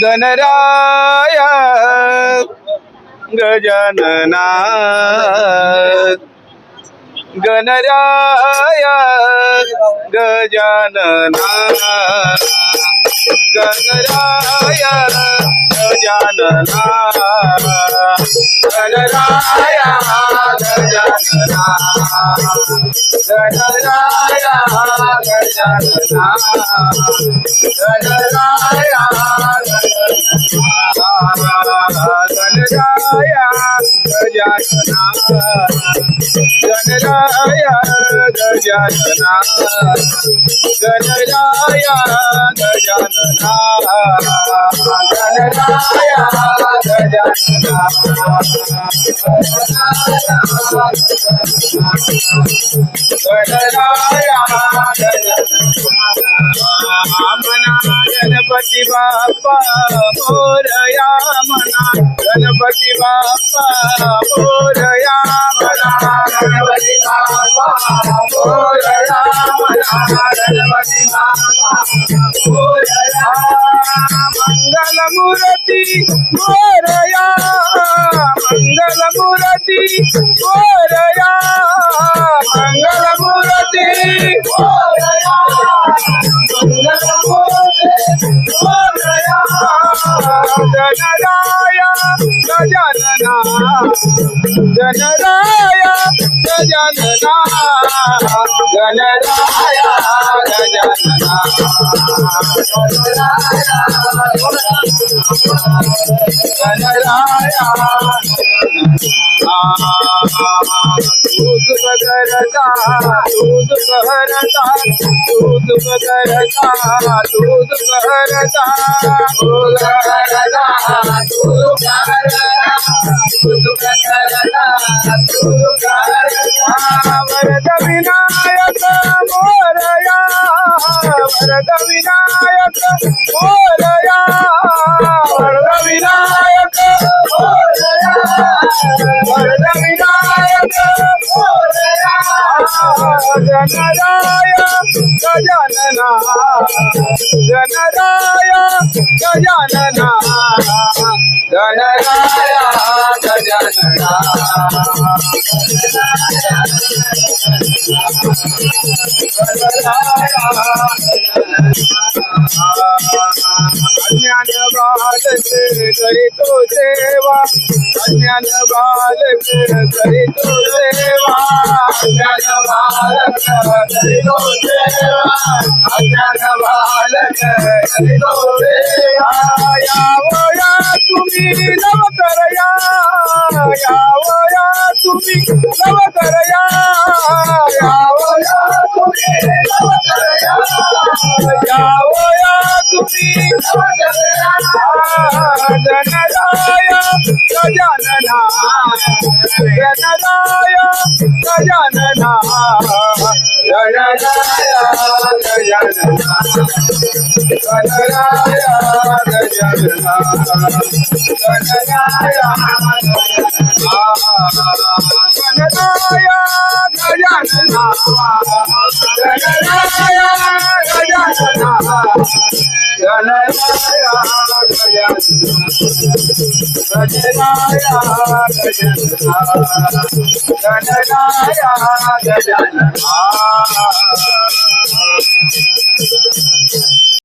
गणराय गजानना गणराय गजानना गणराय गजानना गणराय गजानना गणराय गजानना गणराय गणराय गजानना गणराय गजानना गणराय गजानना गणराय गजानना मना गणपती बाप्पा मोरया मना गणपती बाप्पा मोरया मना गणपती बाप्पा मोरया मना गणपती बाप्पा मोरया मंगलमूर्ती मोरया मंगलमूर्ती मोरया मंगलमूर्ती मोरया गणराय गजानना गणराय गजानना गणराय गजानना गणराय दूध करता दूध करता दूध करता दूध करता दूध करता दूध करता दूध करता वरद विनायक मोरया वरद विनायक मोरया वरद विनायक मोरया वरद विनायक मोरया गणराय गजानना गणराय गजानना गणराय गजानना अज्ञान बालक करीतो सेवा अज्ञान बालक करीतो सेवा अज्ञान बालक करीतो सेवा अज्ञान बालक करीतो सेवा यावया तुम्ही नव करया यावया तुम्ही नव करया यावया तुम्ही नव करया यावया तुम्ही नव करया गणराय गजानना गणराय गजानना गणराय गजानना गणराय गजानना गणराय गणराय गजानना गणराय गजानना गणराय गजानना